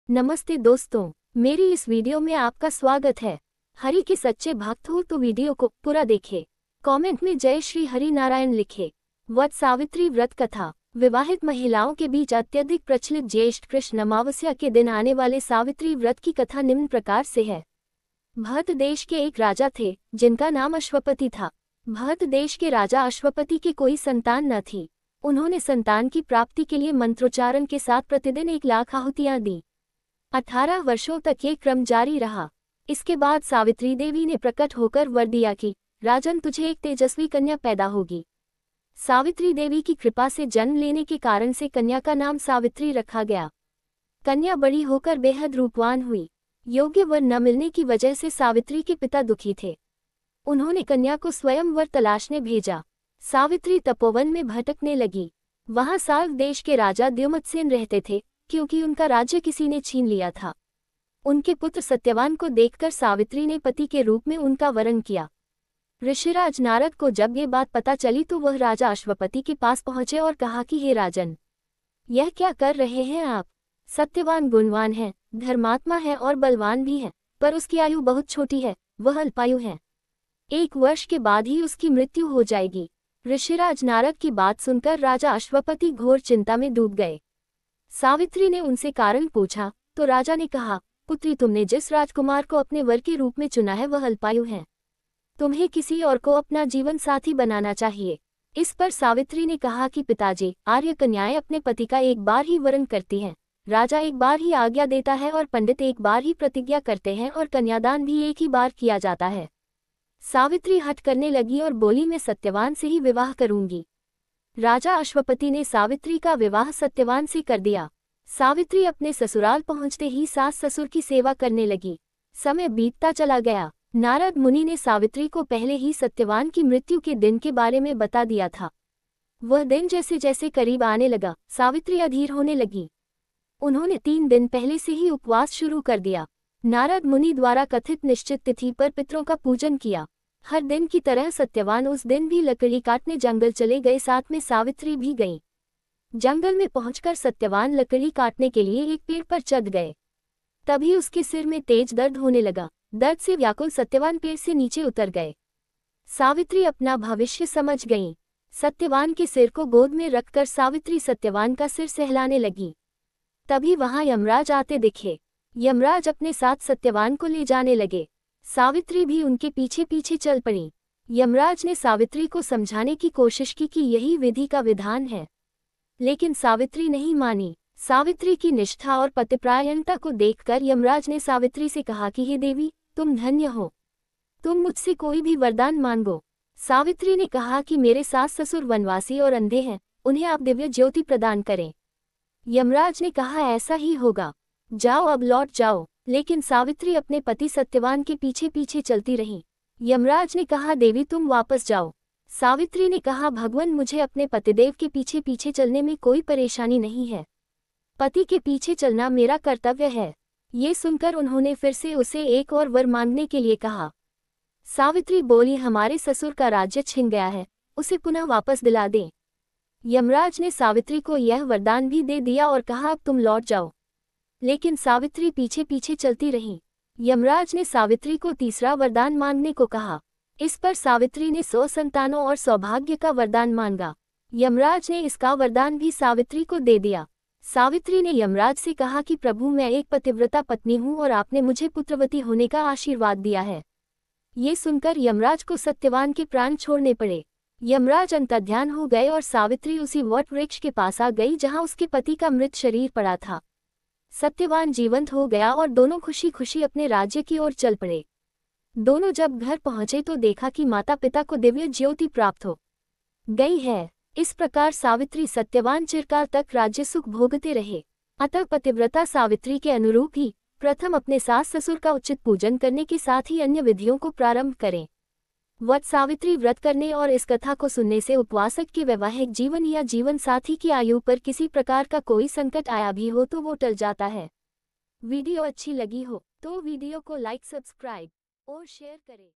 नमस्ते दोस्तों, मेरी इस वीडियो में आपका स्वागत है। हरि के सच्चे भक्त हो तो वीडियो को पूरा देखें। कमेंट में जय श्री हरि नारायण लिखे। वट सावित्री व्रत कथा। विवाहित महिलाओं के बीच अत्यधिक प्रचलित ज्येष्ठ कृष्ण अमावस्या के दिन आने वाले सावित्री व्रत की कथा निम्न प्रकार से है। भरत देश के एक राजा थे जिनका नाम अश्वपति था। भरत देश के राजा अश्वपति की कोई संतान न थी। उन्होंने संतान की प्राप्ति के लिए मंत्रोच्चारण के साथ प्रतिदिन 1,00,000 आहुतियां दी। 18 वर्षों तक ये क्रम जारी रहा। इसके बाद सावित्री देवी ने प्रकट होकर वर दिया कि राजन, तुझे एक तेजस्वी कन्या पैदा होगी। सावित्री देवी की कृपा से जन्म लेने के कारण से कन्या का नाम सावित्री रखा गया। कन्या बड़ी होकर बेहद रूपवान हुई। योग्य वर न मिलने की वजह से सावित्री के पिता दुखी थे। उन्होंने कन्या को स्वयं वर तलाशने भेजा। सावित्री तपोवन में भटकने लगी। वहां साल्व देश के राजा द्युमत्सेन रहते थे, क्योंकि उनका राज्य किसी ने छीन लिया था। उनके पुत्र सत्यवान को देखकर सावित्री ने पति के रूप में उनका वरण किया। ऋषिराज नारद को जब ये बात पता चली तो वह राजा अश्वपति के पास पहुंचे और कहा कि हे राजन, यह क्या कर रहे हैं आप? सत्यवान गुणवान है, धर्मात्मा है और बलवान भी है, पर उसकी आयु बहुत छोटी है, वह अल्पायु है। 1 वर्ष के बाद ही उसकी मृत्यु हो जाएगी। ऋषिराज नारद की बात सुनकर राजा अश्वपति घोर चिंता में डूब गए। सावित्री ने उनसे कारण पूछा तो राजा ने कहा, पुत्री, तुमने जिस राजकुमार को अपने वर के रूप में चुना है वह अल्पायु है। तुम्हें किसी और को अपना जीवन साथी बनाना चाहिए। इस पर सावित्री ने कहा कि पिताजी, आर्य कन्याएं अपने पति का एक बार ही वरण करती हैं। राजा एक बार ही आज्ञा देता है और पंडित एक बार ही प्रतिज्ञा करते हैं और कन्यादान भी एक ही बार किया जाता है। सावित्री हठ करने लगी और बोली, मैं सत्यवान से ही विवाह करूंगी। राजा अश्वपति ने सावित्री का विवाह सत्यवान से कर दिया। सावित्री अपने ससुराल पहुंचते ही सास ससुर की सेवा करने लगी। समय बीतता चला गया। नारद मुनि ने सावित्री को पहले ही सत्यवान की मृत्यु के दिन के बारे में बता दिया था। वह दिन जैसे जैसे करीब आने लगा, सावित्री अधीर होने लगी। उन्होंने 3 दिन पहले से ही उपवास शुरू कर दिया। नारद मुनि द्वारा कथित निश्चित तिथि पर पितरों का पूजन किया। हर दिन की तरह सत्यवान उस दिन भी लकड़ी काटने जंगल चले गए, साथ में सावित्री भी गईं। जंगल में पहुंचकर सत्यवान लकड़ी काटने के लिए एक पेड़ पर चढ़ गए। तभी उसके सिर में तेज दर्द होने लगा। दर्द से व्याकुल सत्यवान पेड़ से नीचे उतर गए। सावित्री अपना भविष्य समझ गईं। सत्यवान के सिर को गोद में रखकर सावित्री सत्यवान का सिर सहलाने लगी। तभी वहां यमराज आते दिखे। यमराज अपने साथ सत्यवान को ले जाने लगे। सावित्री भी उनके पीछे पीछे चल पड़ी। यमराज ने सावित्री को समझाने की कोशिश की कि यही विधि का विधान है, लेकिन सावित्री नहीं मानी। सावित्री की निष्ठा और पतिपरायणता को देखकर यमराज ने सावित्री से कहा कि हे देवी, तुम धन्य हो, तुम मुझसे कोई भी वरदान मांगो। सावित्री ने कहा कि मेरे सास ससुर वनवासी और अंधे हैं, उन्हें आप दिव्य ज्योति प्रदान करें। यमराज ने कहा, ऐसा ही होगा, जाओ अब लौट जाओ। लेकिन सावित्री अपने पति सत्यवान के पीछे पीछे चलती रही। यमराज ने कहा, देवी तुम वापस जाओ। सावित्री ने कहा, भगवान, मुझे अपने पतिदेव के पीछे पीछे चलने में कोई परेशानी नहीं है। पति के पीछे चलना मेरा कर्तव्य है। ये सुनकर उन्होंने फिर से उसे एक और वर मांगने के लिए कहा। सावित्री बोली, हमारे ससुर का राज्य छिन गया है, उसे पुनः वापस दिला दें। यमराज ने सावित्री को यह वरदान भी दे दिया और कहा, अब तुम लौट जाओ। लेकिन सावित्री पीछे पीछे चलती रही। यमराज ने सावित्री को तीसरा वरदान मांगने को कहा। इस पर सावित्री ने 100 संतानों और सौभाग्य का वरदान मांगा। यमराज ने इसका वरदान भी सावित्री को दे दिया। सावित्री ने यमराज से कहा कि प्रभु, मैं एक पतिव्रता पत्नी हूँ और आपने मुझे पुत्रवती होने का आशीर्वाद दिया है। ये सुनकर यमराज को सत्यवान के प्राण छोड़ने पड़े। यमराज अंतर्ध्यान हो गए और सावित्री उसी वट वृक्ष के पास आ गई जहाँ उसके पति का मृत शरीर पड़ा था। सत्यवान जीवंत हो गया और दोनों खुशी खुशी अपने राज्य की ओर चल पड़े। दोनों जब घर पहुंचे तो देखा कि माता पिता को दिव्य ज्योति प्राप्त हो गई है। इस प्रकार सावित्री सत्यवान चिरकाल तक राज्य सुख भोगते रहे। अतः पतिव्रता सावित्री के अनुरूप ही प्रथम अपने सास ससुर का उचित पूजन करने के साथ ही अन्य विधियों को प्रारंभ करें। वट सावित्री व्रत करने और इस कथा को सुनने से उपवासक के वैवाहिक जीवन या जीवन साथी की आयु पर किसी प्रकार का कोई संकट आया भी हो तो वो टल जाता है। वीडियो अच्छी लगी हो तो वीडियो को लाइक, सब्सक्राइब और शेयर करें।